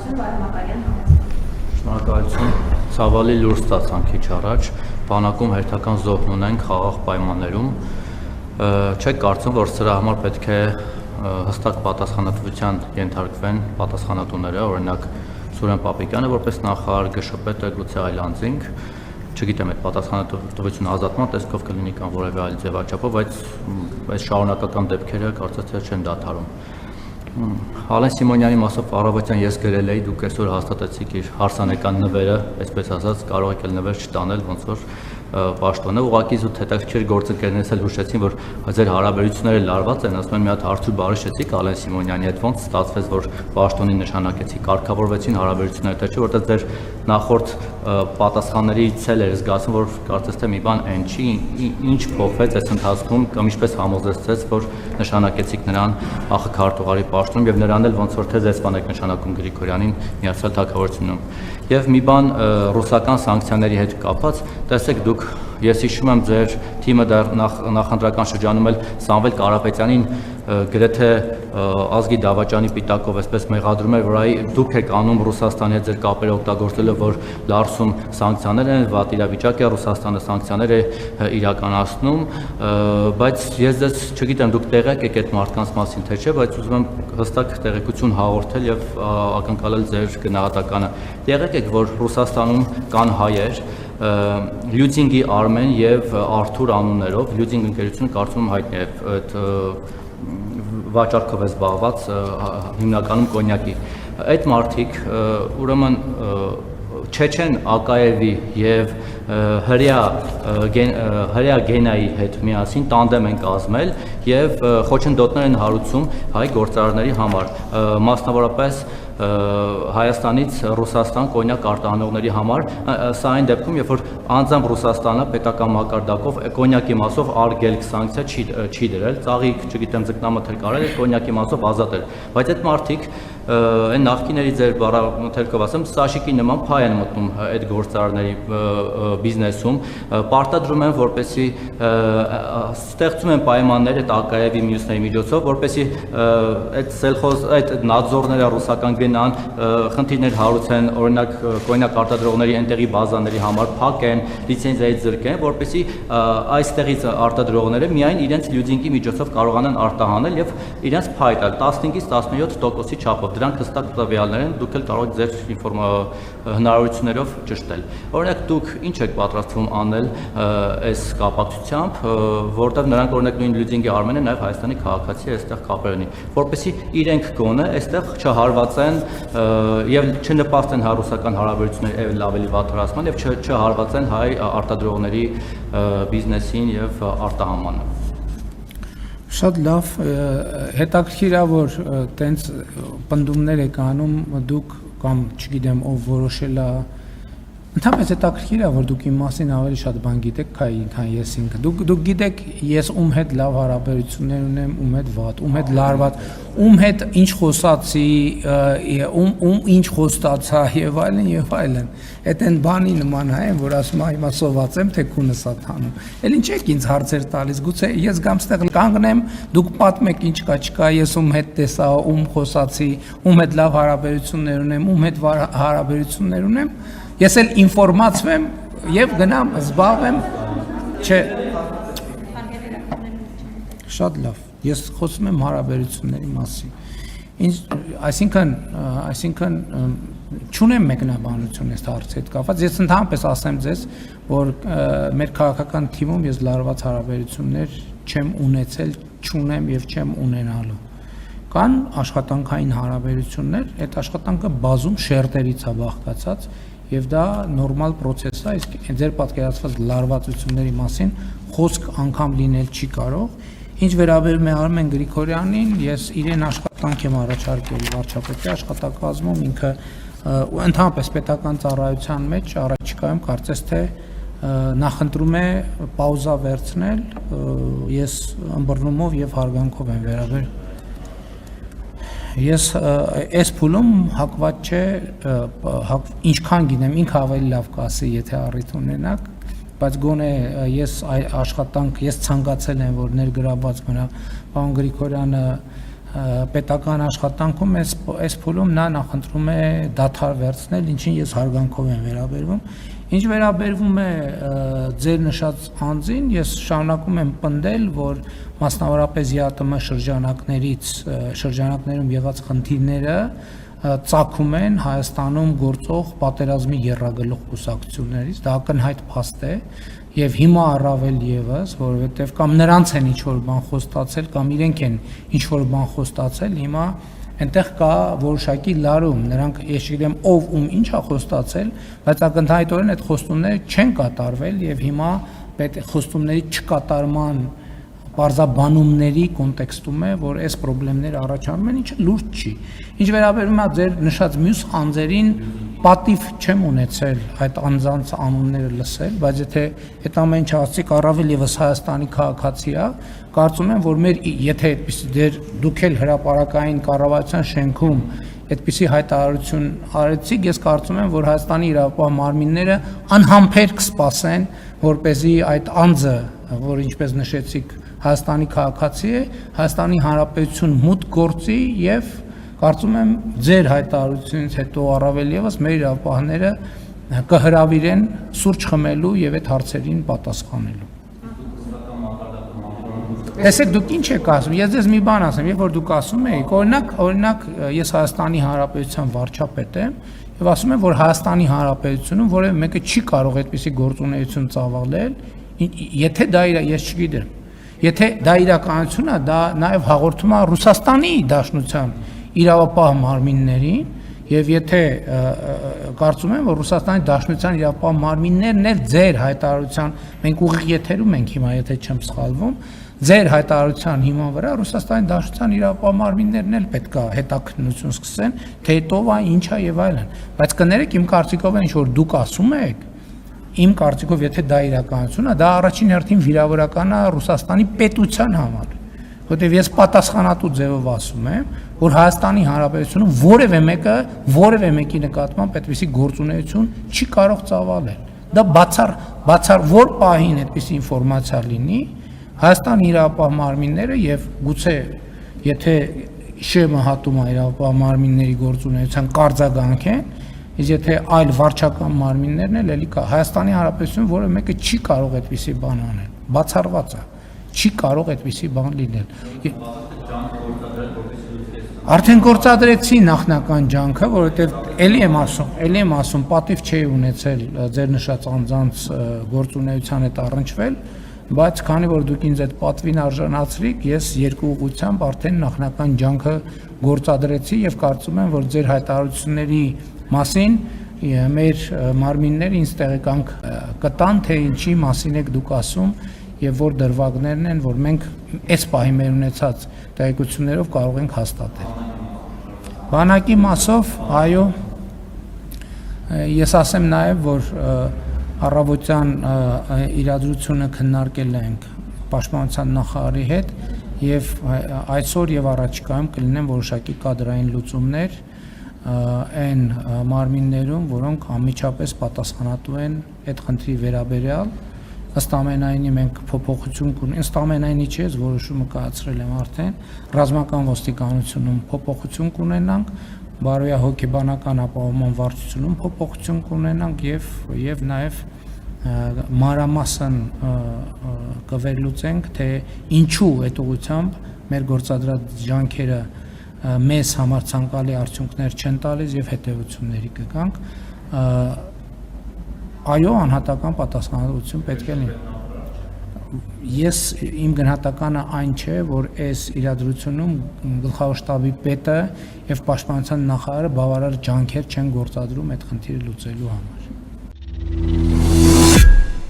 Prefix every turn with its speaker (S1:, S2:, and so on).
S1: կապակցությունը Վարդապետյան համալսարանի։
S2: Շնորհակալություն, ցավալի լուր ստացանք քիչ առաջ, բանակում հերթական զոհն ունենք խաղաղ պայմաններում, չեք կարծում, որ սրա համար պետք է հստակ պատասխանատվության ենթարկվեն պատասխանատուները, օրինակ Սուրեն Պապիկյանը որպես նախարար, ԳՇՊՏ-ը, գուցե այլ անձինք, չգիտեմ այդ պատասխանատվությունը ազատման տեսքով կլինի կամ որևէ այլ ձևաչափով, բայց այս շարունակական դեպքերը կարծես թե չեն դադարում։ Ալեն Սիմոնյանի մասով առավոտյան ես գրել էի, դուք այսօր հաստատեցիք իր հարսանեկան նվերը, այսպես ասած, կարող եք էլ նվեր չտանել, ոնց որ պաշտոնը, ուղղակի զուտ հետաքրքիր գործընկերներս էլ հուշեցին, որ ձեր հարաբերությունները լարված են, ասում են մի հատ հարցու բարիշեցիք Ալեն Սիմոնյանի հետ, ոնց ստացվեց, որ պաշտոնին նշանակեցիք, կարգավորվեցին հարաբերությունները, թե չէ, որտեղ ձեր նախորդ պատասխաններից էլ էր զգացում, որ կարծես թե մի բան այն չի, ինչ փոխվեց այս ընթացքում կամ ինչպես համոզեցրեց, որ նշանակեցիք նրան ԱԽ քարտուղարի պաշտոնում եւ նրան էլ ոնց որ թե դեսպան եք նշանակում Գրիգորյանին Միացյալ Թագավորությունում։ Եվ մի բան ռուսական սանկցիաների հետ կապված, տեսեք դուք, ես հիշում եմ ձեր թիմը դեռ նախընտրական շրջանում էլ Սամվել Կարապետյանին գրեթե ազգի դավաճանի պիտակով այսպես մեղադրում էր, որ այ դուք եք անում Ռուսաստանի հետ ձեր կապերը օգտագործելով, որ Լարսում սանկցիաներ են, վատ իրավիճակ է, Ռուսաստանը սանկցիաներ է իրականացնում, բայց ես ձեզ չգիտեմ, դուք տեղյակ եք այդ մարդկանց մասին, թե չէ, բայց ուզում եմ հստակ տեղեկություն հաղորդել եւ ակնկալել ձեր գնահատականը։ Տեղյակ եք, որ Ռուսաստանում կան հայեր, Լյուդինգի Արմեն եւ Արթուր անուններով, Լյուդինգ ընկերությունը կարծում հայտնի է այդ վաճառքով է զբաղված հիմնականում կոնյակի։ Այդ մարդիկ ուրեմն Չեչեն Ակաևի եւ հրեա Գենայի հետ միասին տանդեմ են կազմել եւ խոչընդոտներ են հարուցում հայ գործարարների համար, մասնավորապես Հայաստանից Ռուսաստան կոնյակ արտահանողների համար, սա այն դեպքում, երբ որ անձամբ Ռուսաստանը պետական մակարդակով կոնյակի մասով արգելք սանկցիա չի դրել, ծաղիկ, չգիտեմ, ձկնամթերք արել, կոնյակի մասով ազատ էր, բայց այդ մարդիկ այն նախկիների ձեր բառամթերքով ասեմ, Սաշիկի նման փայ են մտնում այդ գործարարների բիզնեսում, պարտադրում են, որպեսզի ստեղծում են պայմաններ այդ Ակաևի մյուսների միջոցով, որպեսզի այդ սելխոզ, այդ նadzորները ռուսական գնան, խնդիրներ հարուցեն, օրինակ կոնյակ արտադրողների այնտեղի բազաների համար փակեն, լիցենզիայից զրկեն, որպեսզի այստեղից արտադրողները միայն իրենց լյուդինգի միջոցով կարողանան արտահանել եւ իրենց փայ տալ 15-ից 17% չափով։ Դրանք հստակ տվյալներ են, դուք էլ կարող եք ձեր հնարավորություններով ճշտել։ Օրինակ դուք ինչ եք պատրաստվում անել այս կապակցությամբ, որտեղ նրանք օրինակ նույն Լյուդինգի Արմենը նաև Հայաստանի քաղաքացի է, այստեղ կապեր ունի, որպեսզի իրենք գոնե այստեղ չհարվածեն եւ չնպաստեն ռուսական հարաբերությունների ավելի վատթարացման եւ չհարվածեն հայ արտադրողների բիզնեսին եւ արտահանմանը։
S3: Շատ լավ, հետաքրքիր է, որ տենց պնդումներ եք անում դուք կամ չգիտեմ ով որոշել է, ընդհանրապես հետաքրքիր է, որ դուք իմ մասին ավելի շատ բան գիտեք, քան ես ինքը։ Դուք գիտեք ես ում հետ լավ հարաբերություններ ունեմ, ում հետ վատ, ում հետ լարված, ում հետ ինչ խոսացի, ում ինչ խոստացա եւ այլն եւ այլն։ Այդ այն բանի նման է, որ ասում եմ հիմա սոված եմ, թե քունս ա թանում։ Էլ ինչ եք ինձ հարցեր տալիս, գուցե ես գամ ստեղ կանգնեմ, դուք պատմեք ինչ կա, չկա, ես ում հետ տեսա, ում խոսացի, ում հետ լավ հարաբերություններ ունեմ, ում հետ հարաբերություններ ունեմ, ես էլ ինֆորմացվեմ եւ գնամ զբաղվեմ, չէ։ Շատ լավ, ես խոսում եմ հարաբերությունների մասին։ Այսինքն չունեմ մեկնաբանություն այս հարցի հետ կապված, ես ընդհանրապես ասեմ ձեզ, որ մեր քաղաքական թիմում ես լարված հարաբերություններ չեմ ունեցել, չունեմ եւ չեմ ունենալու։ Կան աշխատանքային հարաբերություններ, այդ աշխատանքը բազում շերտերից է բաղկացած եւ դա նորմալ process է, իսկ ձեր պատկերացված լարվածությունների մասին խոսք անգամ լինել չի կարող։ Ինչ վերաբերում է Արմեն Գրիգորյանին, ես իրեն աշխատանք եմ առաջարկել վարչապետի աշխատակազմում, ինքը ընդհանրապես պետական ծառայության մեջ առաջիկայում կարծես թե նախընտրում է պաուզա վերցնել, ես ըմբռնումով եւ հարգանքով եմ վերաբերում։ Ես այս փուլում հակված չէ, ինչքան գիտեմ, ինքը ավելի լավ կասի, եթե առիթ ունենաք, բայց գոնե ես աշխատանք, ես ցանկացել եմ, որ ներգրավված մնա պարոն Գրիգորյանը պետական աշխատանքում այս փուլում նա նախընտրում է դադար վերցնել, ինչին ես հարգանքով եմ վերաբերվում։ Ինչ վերաբերվում է ձեր նշած անձին, ես շարունակում եմ պնդել, որ մասնավորապես ԵԱՏՄ շրջանակներում եղած խնդիրները ծագում են Հայաստանում գործող պատերազմի եռագլուխ կուսակցություններից, դա ակնհայտ փաստ է, եւ հիմա առավել եւս, որովհետեւ կամ նրանց են ինչ-որ բան խոստացել, կամ իրենք են ինչ-որ բան խոստացել, հիմա այնտեղ կա որոշակի լարում, նրանք ես չգիտեմ ով ում ինչ է խոստացել, բայց ակնհայտորեն այդ խոստումները չեն կատարվել եւ հիմա պետք է խոստումների չկատարման բարձաբանումների կոնտեքստում է, որ այս խնդիրները առաջանում են, ինչը լուրջ չի։ Ինչ վերաբերում է ձեր նշած մյուս անձերին, պատիվ չեմ ունեցել այդ անձանց անունները լսել, բայց եթե այդ ամեն ինչը ասիկ առավել եւս Հայաստանի քաղաքացի է, կարծում եմ, որ մեր եթե այդպեսի դուք էլ հրապարակային կառավարության շենքում այդպիսի հայտարարություն արեցիք, ես կարծում եմ, որ Հայաստանի իրավապահ մարմինները անհամբեր կսպասեն, որպեսզի այդ անձը, որ ինչպես նշեցիք, Հայաստանի քաղաքացի է, Հայաստանի Հանրապետություն մուտք գործի եւ կարծում եմ ձեր հայտարարությունից հետո առավել եւս մեր իրավապահները կհրավիրեն սուրճ խմելու եւ այդ հարցերին պատասխանելու։ Տեսեք դուք ինչ եք ասում, ես ձեզ մի բան ասեմ, երբ որ դուք ասում եք, օրինակ ես Հայաստանի Հանրապետության վարչապետ եմ եւ ասում եմ, որ Հայաստանի Հանրապետությունում որևէ մեկը չի կարող այդպիսի գործունեություն ծավալել, եթե դա ես չգիտեմ, եթե դա իրականություն է, դա նաեւ հաղորդում է Ռուսաստանի Դաշնության իրավապահ մարմիններին եւ եթե կարծում եմ, որ Ռուսաստանի Դաշնության իրավապահ մարմիններն էլ ձեր հայտարարության, մենք ուղիղ եթերում ենք հիմա, եթե չեմ սխալվում, ձեր հայտարարության հիման վրա Ռուսաստանի Դաշնության իրավապահ մարմիններն էլ պետք է հետաքննություն սկսեն, թե ով է, ինչ է եւ այլն, բայց կներեք իմ կարծիքով ինչ որ դուք ասում եք, իմ կարծիքով եթե դա իրականություն է, դա առաջին հերթին վիրավորական է Ռուսաստանի պետության համար, որտեղ ես պատասխանատու ձևով ասում եմ, որ Հայաստանի Հանրապետությունում որևէ մեկի նկատմամբ այդպիսի գործունեություն չի կարող ծավալել։ Դա բացառ որ պահին այդպիսի ինֆորմացիա լինի, Հայաստանի իրավապահ մարմինները եւ գուցե եթե ՇՄ հատում է իրավապահ մարմինների գործունեության կարձագանք են, իսկ եթե այլ վարչական մարմիններն էլ էլի կա Հայաստանի Հանրապետությունում որևէ մեկը չի կարող այդպիսի բան անել, բացառված է, չի կարող այդպիսի բան լինել։ Արդեն գործադրեցի նախնական ջանքը, որովհետև էլի եմ ասում, պատիվ չի ունեցել ձեր նշած անձանց գործունեության հետ առնչվել, բայց քանի որ դուք ինձ այդ պատվին արժանացրիք, ես երկու ուղղությամբ արդեն նախնական ջանքը գործադրեցի եւ կարծում եմ, որ ձեր հայտարարությունների մասին մեր մարմինները ինձ տեղեկանք կտան, թե ինչի մասին եք դուք ասում եւ որ դրվագներն են, որ մենք այս պահի մեր ունեցած տեղեկություններով կարող ենք հաստատել։ Բանակի մասով, այո, ես ասեմ նաեւ, որ առավոտյան իրադրությունը քննարկել ենք Պաշտպանության նախարարի հետ եւ այսօր եւ առաջիկայում կլինեն որոշակի կադրային լուծումներ այն մարմիններում, որոնք անմիջապես պատասխանատու են այդ խնդրի վերաբերյալ, ըստ ամենայնի մենք փոփոխություն կունենանք, ըստ ամենայնի չէ, ես որոշումը կայացրել եմ արդեն, ռազմական ոստիկանությունում փոփոխություն կունենանք, բարոյահոգեբանական ապահովման վարչությունում փոփոխություն կունենանք եւ նաեւ մանրամասն կվերլուծենք, թե ինչու այդ ուղղությամբ մեր գործադրած ջանքերը մեզ համար ցանկալի արդյունքներ չեն տալիս եւ հետեւությունների կգանք, այո, անհատական պատասխանատվություն պետք է լինի։ Ես իմ գնահատականը այն չէ, որ այս իրադրությունում գլխավոր շտաբի պետը եւ պաշտպանության նախարարը բավարար ջանքեր չեն գործադրում այդ խնդիրը լուծելու համար։